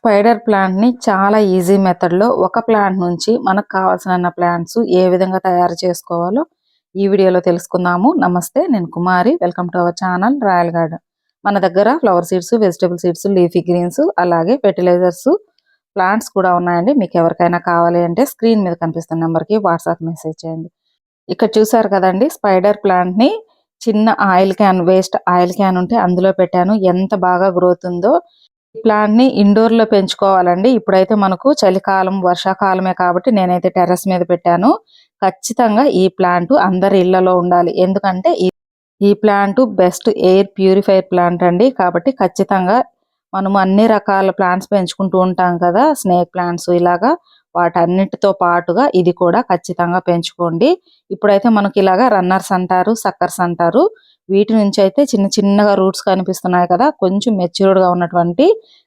Spider ప్లాంట్‌ని చాలా easy మెథడ్‌లో ఒక ప్లాంట్ నుంచి మనకు కావాల్సిన ప్లాంట్స్ ఏ విధంగా తయారు చేసుకోవాలో ఈ వీడియోలో తెలుసుకుందాము. నమస్తే, నేను Kumari. Welcome to our channel royal garden. మన దగ్గర flower seeds, vegetable seeds, leafy greens, అలాగే ఫెర్టిలైజర్స్, ప్లాంట్స్ కూడా ఉన్నాయండి. మీకు ఎవరికైనా కావాలి అంటే స్క్రీన్ మీద కనిపిస్తున్న నెంబర్‌కి వాట్సాప్ మెసేజ్ చేయండి. ఇక్కడ చూసారు కదండి, స్పైడర్ ప్లాంట్‌ని చిన్న oil can, waste oil can ఉంటే అందులో పెట్టాను. ఎంత బాగా గ్రోత్ ఉందో. ఈ ప్లాంట్‌ని ఇండోర్‌లో పెంచుకోవాలండి. ఇప్పుడైతే మనకు చలికాలం, వర్షాకాలమే కాబట్టి నేనైతే టెర్రస్ మీద పెట్టాను. ఖచ్చితంగా ఈ ప్లాంట్ అందరి ఇళ్లలో ఉండాలి. ఎందుకంటే ఈ plant best air purifier plant అండి. కాబట్టి ఖచ్చితంగా మనము అన్ని రకాల ప్లాంట్స్ పెంచుకుంటూ ఉంటాం కదా, స్నేక్ ప్లాంట్స్ ఇలాగా, వాటన్నిటితో పాటుగా ఇది కూడా ఖచ్చితంగా పెంచుకోండి. ఇప్పుడైతే మనకి ఇలాగా రన్నర్స్ అంటారు, సక్కర్స్ అంటారు. వీటి నుంచి అయితే చిన్న చిన్నగా రూట్స్ కనిపిస్తున్నాయి కదా, కొంచెం మెచ్యూర్డ్గా ఉన్నటువంటి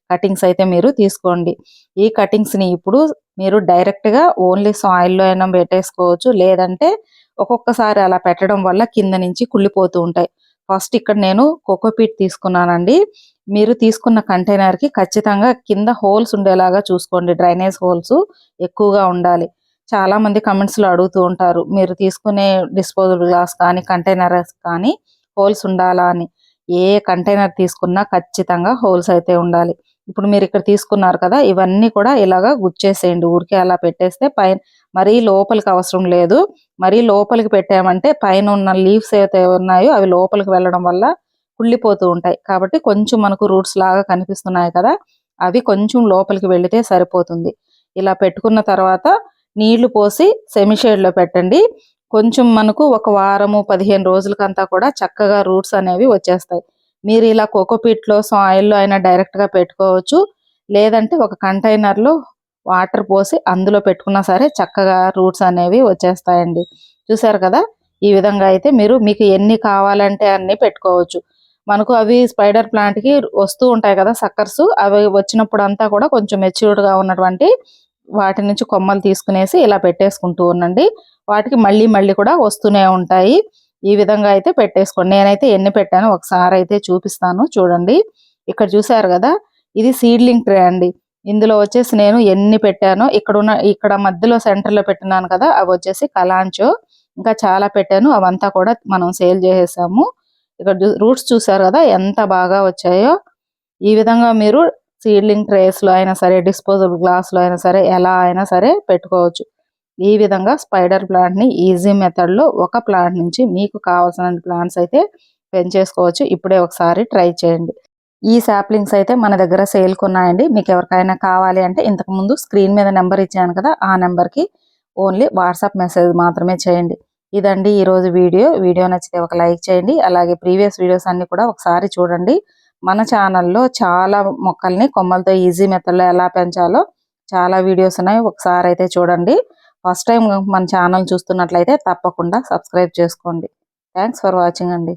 కటింగ్స్ అయితే మీరు తీసుకోండి. ఈ కటింగ్స్ని ఇప్పుడు మీరు డైరెక్ట్గా ఓన్లీ సాయిల్లో అయినా పెట్టేసుకోవచ్చు, లేదంటే ఒక్కొక్కసారి అలా పెట్టడం వల్ల కింద నుంచి కుళ్ళిపోతూ ఉంటాయి. ఫస్ట్ ఇక్కడ నేను కోకోపీట్ తీసుకున్నానండి. మీరు తీసుకున్న కంటైనర్కి ఖచ్చితంగా కింద హోల్స్ ఉండేలాగా చూసుకోండి. డ్రైనేజ్ హోల్స్ ఎక్కువగా ఉండాలి. చాలా మంది కమెంట్స్లో అడుగుతూ ఉంటారు, మీరు తీసుకునే డిస్పోజబుల్ గ్లాస్ కానీ కంటైనర్స్ కానీ హోల్స్ ఉండాలా అని. ఏ కంటైనర్ తీసుకున్నా ఖచ్చితంగా హోల్స్ అయితే ఉండాలి. ఇప్పుడు మీరు ఇక్కడ తీసుకున్నారు కదా, ఇవన్నీ కూడా ఇలాగా గుచ్చేసేయండి. ఊరికే అలా పెట్టేస్తే పైన మరీ లోపలికి అవసరం లేదు. మరీ లోపలికి పెట్టామంటే పైన ఉన్న లీవ్స్ ఏవైతే ఉన్నాయో అవి లోపలికి వెళ్ళడం వల్ల కుళ్ళిపోతూ ఉంటాయి. కాబట్టి కొంచెం మనకు రూట్స్ లాగా కనిపిస్తున్నాయి కదా, అవి కొంచెం లోపలికి వెళితే సరిపోతుంది. ఇలా పెట్టుకున్న తర్వాత నీళ్లు పోసి సెమీ షేడ్లో పెట్టండి. కొంచెం మనకు ఒక వారము 15 రోజులకంతా కూడా చక్కగా రూట్స్ అనేవి వచ్చేస్తాయి. మీరు ఇలా కోకోపీట్లో, సాయిల్లో అయినా డైరెక్ట్గా పెట్టుకోవచ్చు, లేదంటే ఒక కంటైనర్లో వాటర్ పోసి అందులో పెట్టుకున్నా సరే చక్కగా రూట్స్ అనేవి వచ్చేస్తాయండి. చూసారు కదా, ఈ విధంగా అయితే మీకు ఎన్ని కావాలంటే అన్ని పెట్టుకోవచ్చు. మనకు అవి స్పైడర్ ప్లాంట్కి వస్తూ ఉంటాయి కదా సక్కర్స్, అవి వచ్చినప్పుడు అంతా కూడా కొంచెం మెచ్యూర్డ్గా ఉన్నటువంటి వాటి నుంచి కొమ్మలు తీసుకునేసి ఇలా పెట్టేసుకుంటూ ఉండండి. వాటికి మళ్ళీ మళ్ళీ కూడా వస్తూనే ఉంటాయి. ఈ విధంగా అయితే పెట్టేసుకోండి. నేనైతే ఎన్ని పెట్టానో ఒకసారి అయితే చూపిస్తాను చూడండి. ఇక్కడ చూసారు కదా, ఇది సీడ్లింగ్ ట్రే అండి. ఇందులో వచ్చేసి నేను ఎన్ని పెట్టానో, ఇక్కడ మధ్యలో సెంటర్లో పెట్టినాను కదా, అవి వచ్చేసి కలాంచో. ఇంకా చాలా పెట్టాను, అవంతా కూడా మనం సేల్ చేసేసాము. ఇక్కడ రూట్స్ చూసారు కదా ఎంత బాగా వచ్చాయో. ఈ విధంగా మీరు సీడ్లింగ్ ట్రేస్లో అయినా సరే, డిస్పోజబుల్ గ్లాస్లో అయినా సరే, ఎలా అయినా సరే పెట్టుకోవచ్చు. ఈ విధంగా స్పైడర్ ప్లాంట్ని ఈజీ మెథడ్లో ఒక ప్లాంట్ నుంచి మీకు కావాల్సిన ప్లాంట్స్ అయితే పెంచేసుకోవచ్చు. ఇప్పుడే ఒకసారి ట్రై చేయండి. ఈ సాప్లింగ్స్ అయితే మన దగ్గర సేల్కి ఉన్నాయండి. మీకు ఎవరికైనా కావాలి అంటే ఇంతకుముందు స్క్రీన్ మీద నెంబర్ ఇచ్చాను కదా, ఆ నెంబర్కి ఓన్లీ వాట్సాప్ మెసేజ్ మాత్రమే చేయండి. ఇదండి ఈరోజు వీడియో నచ్చితే ఒక లైక్ చేయండి. అలాగే ప్రీవియస్ వీడియోస్ అన్ని కూడా ఒకసారి చూడండి. మన ఛానల్లో చాలా మొక్కల్ని కొమ్మలతో ఈజీ మెథడ్లో ఎలా పెంచాలో చాలా వీడియోస్ ఉన్నాయి, ఒకసారి అయితే చూడండి. ఫస్ట్ టైం మన ఛానల్ చూస్తున్నట్లయితే తప్పకుండా సబ్స్క్రైబ్ చేసుకోండి. థ్యాంక్స్ ఫర్ వాచింగ్ అండి.